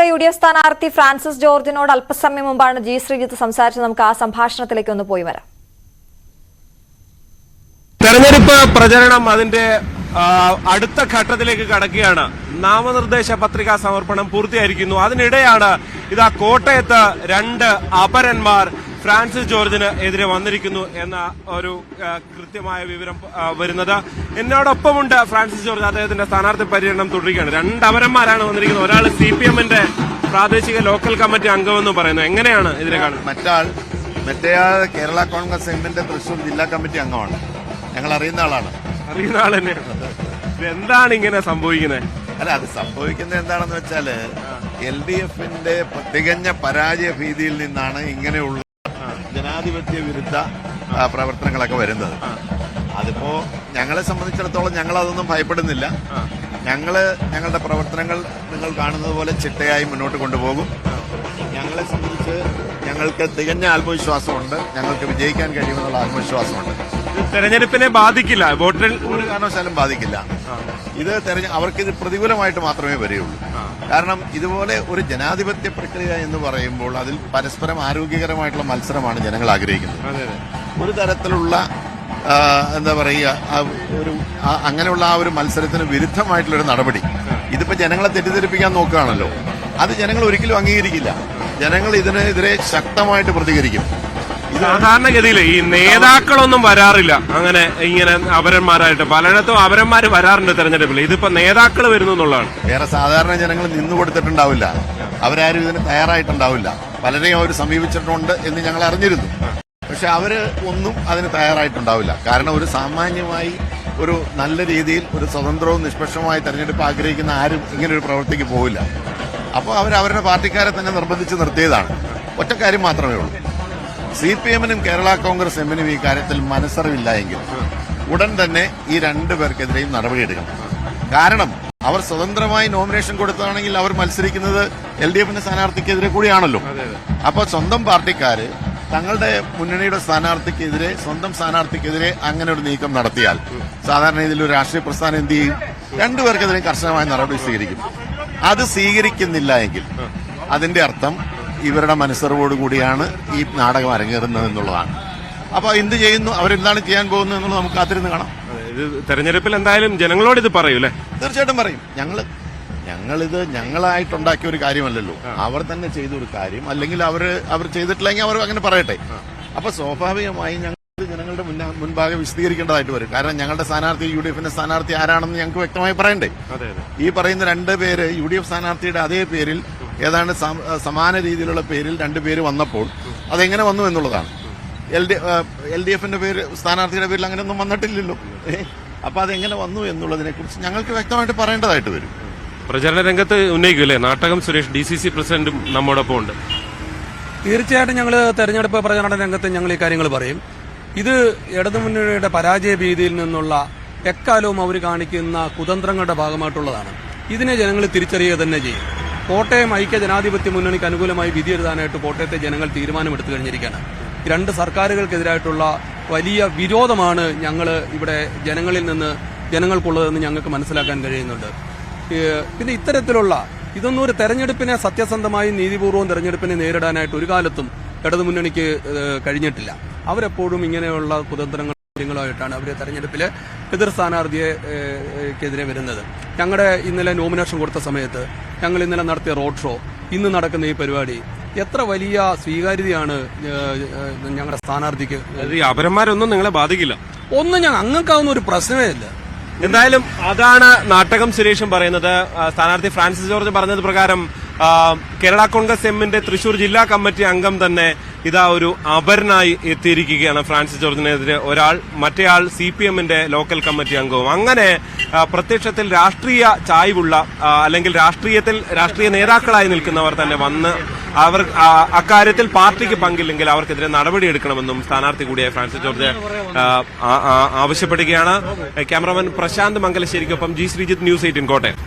കോട്ടയത്തെ UDF സ്ഥാനാർത്ഥി Francis ജോർജിനോട് അല്പസമയം മുമ്പാണ് ജി ശ്രീജിത്ത് സംസാരിച്ചത്. നമുക്ക് ആ സംഭാഷണത്തിലേക്ക് ഒന്ന് പോയി വരാം. തെരഞ്ഞെടുപ്പ് പ്രചരണം അതിന്റെ അടുത്ത ഘട്ടത്തിലേക്ക് കടക്കുകയാണ്. നാമനിർദ്ദേശ പത്രികാ സമർപ്പണം പൂർത്തിയായിരിക്കുന്നു. അതിനിടെയാണ് ഇതാ കോട്ടയത്ത് രണ്ട് അപരന്മാർ ഫ്രാൻസിസ് ജോർജിന് എതിരെ വന്നിരിക്കുന്നു എന്ന ഒരു കൃത്യമായ വിവരം വരുന്നത്. എന്നോടൊപ്പമുണ്ട് ഫ്രാൻസിസ് ജോർജ്. അദ്ദേഹത്തിന്റെ സ്ഥാനാർത്ഥി പര്യടനം തുടരുകയാണ്. രണ്ട് അപരന്മാരാണ് വന്നിരിക്കുന്നത്. ഒരാൾ CPM-ന്റെ പ്രാദേശിക ലോക്കൽ കമ്മിറ്റി അംഗമെന്ന് പറയുന്നു. എങ്ങനെയാണ് ഇതിനെ കാണുന്നത്? മറ്റേയാൾ കേരള കോൺഗ്രസ് എമ്മിന്റെ തൃശൂർ ജില്ലാ കമ്മിറ്റി അംഗമാണ്. ഞങ്ങൾ അറിയുന്ന ആളാണ്. അറിയുന്ന ആൾ തന്നെയാണ്. എന്താണ് ഇങ്ങനെ സംഭവിക്കുന്നത്? അല്ല, അത് സംഭവിക്കുന്നത് എന്താണെന്ന് വെച്ചാല് LDF-ന്റെ തികഞ്ഞ പരാജയ ഭീതിയിൽ നിന്നാണ് ഇങ്ങനെയുള്ള ജനാധിപത്യ വിരുദ്ധ പ്രവർത്തനങ്ങളൊക്കെ വരുന്നത്. അതിപ്പോ ഞങ്ങളെ സംബന്ധിച്ചിടത്തോളം ഞങ്ങൾ അതൊന്നും ഭയപ്പെടുന്നില്ല. ഞങ്ങളുടെ പ്രവർത്തനങ്ങൾ നിങ്ങൾ കാണുന്നത് പോലെ ചിട്ടയായി മുന്നോട്ട് കൊണ്ടുപോകും. ഞങ്ങളെ സംബന്ധിച്ച് ഞങ്ങൾക്ക് തികഞ്ഞ ആത്മവിശ്വാസമുണ്ട്. ഞങ്ങൾക്ക് വിജയിക്കാൻ കഴിയുമെന്നുള്ള ആത്മവിശ്വാസമുണ്ട്. തെരഞ്ഞെടുപ്പിനെ ബാധിക്കില്ല, വോട്ടിൽ ഒരു കാരണവശാലും ബാധിക്കില്ല. ഇത് അവർക്കിത് പ്രതികൂലമായിട്ട് മാത്രമേ വരികയുള്ളൂ. കാരണം ഇതുപോലെ ഒരു ജനാധിപത്യ പ്രക്രിയ എന്ന് പറയുമ്പോൾ അതിൽ പരസ്പരം ആരോഗ്യകരമായിട്ടുള്ള മത്സരമാണ് ജനങ്ങൾ ആഗ്രഹിക്കുന്നത്. ഒരു തരത്തിലുള്ള എന്താ പറയുക, അങ്ങനെയുള്ള ആ ഒരു മത്സരത്തിന് വിരുദ്ധമായിട്ടുള്ളൊരു നടപടി ഇതിപ്പോ ജനങ്ങളെ തെറ്റിദ്ധരിപ്പിക്കാൻ നോക്കുകയാണല്ലോ. അത് ജനങ്ങൾ ഒരിക്കലും അംഗീകരിക്കില്ല. ജനങ്ങൾ ഇതിനെതിരെ ശക്തമായിട്ട് പ്രതികരിക്കും. സാധാരണഗതിയിൽ ഈ നേതാക്കളൊന്നും വരാറില്ല അങ്ങനെ ഇങ്ങനെ അപരന്മാരായിട്ട്. പലയിടത്തും അപരന്മാര് വരാറുണ്ട് തെരഞ്ഞെടുപ്പിൽ. ഇതിപ്പോ നേതാക്കൾ വരുന്നു എന്നുള്ളതാണ്. വേറെ സാധാരണ ജനങ്ങൾ നിന്നു കൊടുത്തിട്ടുണ്ടാവില്ല. അവരാരും ഇതിന് തയ്യാറായിട്ടുണ്ടാവില്ല. പലരെയും അവർ സമീപിച്ചിട്ടുണ്ട് എന്ന് ഞങ്ങൾ അറിഞ്ഞിരുന്നു. പക്ഷെ അവര് ഒന്നും അതിന് തയ്യാറായിട്ടുണ്ടാവില്ല. കാരണം ഒരു സാമാന്യമായി ഒരു നല്ല രീതിയിൽ ഒരു സ്വതന്ത്രവും നിഷ്പക്ഷമായ തെരഞ്ഞെടുപ്പ് ആഗ്രഹിക്കുന്ന ആരും ഇങ്ങനെ ഒരു പ്രവൃത്തിക്ക് പോവില്ല. അപ്പോൾ അവരുടെ പാർട്ടിക്കാരെ തന്നെ നിർബന്ധിച്ച് നിർത്തിയതാണ്. ഒറ്റ കാര്യം മാത്രമേ ഉള്ളൂ. CPM-നും കേരള കോൺഗ്രസ് എമ്മിനും ഈ കാര്യത്തിൽ മനസ്സറിവില്ല എങ്കിൽ ഉടൻ തന്നെ ഈ രണ്ടുപേർക്കെതിരെയും നടപടിയെടുക്കണം. കാരണം അവർ സ്വതന്ത്രമായി നോമിനേഷൻ കൊടുത്തതാണെങ്കിൽ അവർ മത്സരിക്കുന്നത് LDF-ന്റെ സ്ഥാനാർത്ഥിക്കെതിരെ കൂടിയാണല്ലോ. അപ്പൊ സ്വന്തം പാർട്ടിക്കാര് തങ്ങളുടെ മുന്നണിയുടെ സ്ഥാനാർത്ഥിക്കെതിരെ, സ്വന്തം സ്ഥാനാർത്ഥിക്കെതിരെ അങ്ങനെ ഒരു നീക്കം നടത്തിയാൽ സാധാരണ ഇതിലൊരു രാഷ്ട്രീയ പ്രസ്ഥാനം എന്ത് ചെയ്യും? രണ്ടുപേർക്കെതിരെ കർശനമായ നടപടി സ്വീകരിക്കും. അത് സ്വീകരിക്കുന്നില്ല എങ്കിൽ അതിന്റെ അർത്ഥം ഇവരുടെ മനസ്സറിവോടുകൂടിയാണ് ഈ നാടകം അരങ്ങേറുന്നത് എന്നുള്ളതാണ്. അപ്പൊ എന്ത് ചെയ്യുന്നു, അവരെന്താണ് ചെയ്യാൻ പോകുന്നത് എന്നുള്ളത് നമുക്ക് കാത്തിരുന്ന് കാണാം. ഇത് തെരഞ്ഞെടുപ്പിൽ എന്തായാലും ജനങ്ങളോട് ഇത് പറയൂലേ? തീർച്ചയായിട്ടും പറയും. ഞങ്ങളിത് ഞങ്ങളായിട്ടുണ്ടാക്കിയ ഒരു കാര്യമല്ലല്ലോ. അവർ തന്നെ ചെയ്തൊരു കാര്യം, അല്ലെങ്കിൽ അവർ ചെയ്തിട്ടില്ലെങ്കിൽ അവർ അങ്ങനെ പറയട്ടെ. അപ്പൊ സ്വാഭാവികമായി ഞങ്ങൾ ജനങ്ങളുടെ മുൻപാകെ വിശദീകരിക്കേണ്ടതായിട്ട് വരും. കാരണം ഞങ്ങളുടെ സ്ഥാനാർത്ഥി UDF-ന്റെ സ്ഥാനാർത്ഥി ആരാണെന്ന് ഞങ്ങൾക്ക് വ്യക്തമായി പറയണ്ടേ. ഈ പറയുന്ന രണ്ടുപേര് UDF സ്ഥാനാർത്ഥിയുടെ അതേ പേരിൽ, ഏതാണ്ട് സമാന രീതിയിലുള്ള പേരിൽ രണ്ടുപേര് വന്നപ്പോൾ അതെങ്ങനെ വന്നു എന്നുള്ളതാണ്. LDF-ന്റെ പേര് സ്ഥാനാർത്ഥിയുടെ പേരിൽ അങ്ങനെയൊന്നും വന്നിട്ടില്ലല്ലോ. അപ്പൊ അതെങ്ങനെ വന്നു എന്നുള്ളതിനെ കുറിച്ച് ഞങ്ങൾക്ക് വ്യക്തമായിട്ട് പറയേണ്ടതായിട്ട് വരും. പ്രചരണ രംഗത്ത് ഉന്നയിക്കൂലേ? നാട്ടകം സുരേഷ് DCC പ്രസിഡന്റും നമ്മോടൊപ്പം ഉണ്ട്. തീർച്ചയായിട്ടും ഞങ്ങൾ തെരഞ്ഞെടുപ്പ് പ്രചരണ രംഗത്ത് ഞങ്ങൾ ഈ കാര്യങ്ങൾ പറയും. ഇത് ഇടതുമുന്നണിയുടെ പരാജയ ഭീതിയിൽ നിന്നുള്ള എക്കാലവും അവർ കാണിക്കുന്ന കുതന്ത്രങ്ങളുടെ ഭാഗമായിട്ടുള്ളതാണ്. ഇതിനെ ജനങ്ങൾ തിരിച്ചറിയുക തന്നെ ചെയ്യും. കോട്ടയം ഐക്യ ജനാധിപത്യ മുന്നണിക്ക് അനുകൂലമായി വിധിയെഴുതാനായിട്ട് കോട്ടയത്തെ ജനങ്ങൾ തീരുമാനമെടുത്തു കഴിഞ്ഞിരിക്കുകയാണ്. രണ്ട് സർക്കാരുകൾക്കെതിരായിട്ടുള്ള വലിയ വിരോധമാണ് ഞങ്ങൾ ഇവിടെ ജനങ്ങൾക്കുള്ളതെന്ന് ഞങ്ങൾക്ക് മനസ്സിലാക്കാൻ കഴിയുന്നുണ്ട്. പിന്നെ ഇത്തരത്തിലുള്ള ഇതൊന്നും ഒരു തെരഞ്ഞെടുപ്പിനെ സത്യസന്ധമായി നീതിപൂർവ്വം തെരഞ്ഞെടുപ്പിനെ നേരിടാനായിട്ട് ഒരു കാലത്തും ഇടതുമുന്നണിക്ക് കഴിഞ്ഞിട്ടില്ല. അവരെപ്പോഴും ഇങ്ങനെയുള്ള കുതന്ത്രങ്ങളുമായിട്ടാണ് അവർ തെരഞ്ഞെടുപ്പില് എതിർ സ്ഥാനാർത്ഥിയെതിരെ വരുന്നത്. ഞങ്ങളുടെ ഇന്നലെ നോമിനേഷൻ കൊടുത്ത സമയത്ത് ഞങ്ങൾ ഇന്നലെ നടത്തിയ റോഡ് ഷോ, ഇന്ന് നടക്കുന്ന ഈ പരിപാടി എത്ര വലിയ സ്വീകാര്യതയാണ് ഞങ്ങളുടെ സ്ഥാനാർത്ഥിക്ക്. ഈ അപരന്മാരൊന്നും നിങ്ങളെ ബാധിക്കില്ല. ഒന്നും അങ്ങൾക്കാവുന്ന ഒരു പ്രശ്നമേ ഇല്ല. എന്തായാലും അതാണ് നാട്ടകം സുരേഷും പറയുന്നത്. സ്ഥാനാർത്ഥി ഫ്രാൻസിസ് ജോർജ് പറഞ്ഞത് പ്രകാരം കേരള കോൺഗ്രസ് എമ്മിന്റെ തൃശൂർ ജില്ലാ കമ്മിറ്റി അംഗം തന്നെ ഇതാ ഒരു അപരനായി എത്തിയിരിക്കുകയാണ് ഫ്രാൻസിസ് ജോർജിനെതിരെ മറ്റേയാൾ CPM-ന്റെ ലോക്കൽ കമ്മിറ്റി അംഗവും. അങ്ങനെ പ്രത്യക്ഷത്തിൽ രാഷ്ട്രീയ ചായ്വുള്ള അല്ലെങ്കിൽ രാഷ്ട്രീയ നേതാക്കളായി നിൽക്കുന്നവർ തന്നെ വന്ന് അവർ അക്കാര്യത്തിൽ പാർട്ടിക്ക് പങ്കില്ലെങ്കിൽ അവർക്കെതിരെ നടപടിയെടുക്കണമെന്നും സ്ഥാനാർത്ഥി കൂടിയായ ഫ്രാൻസിസ് ജോർജ് ആവശ്യപ്പെടുകയാണ്. ക്യാമറമാൻ പ്രശാന്ത് മംഗലശ്ശേരിക്കൊപ്പം ജി ശ്രീജിത്ത്, News 18 കോട്ടയം.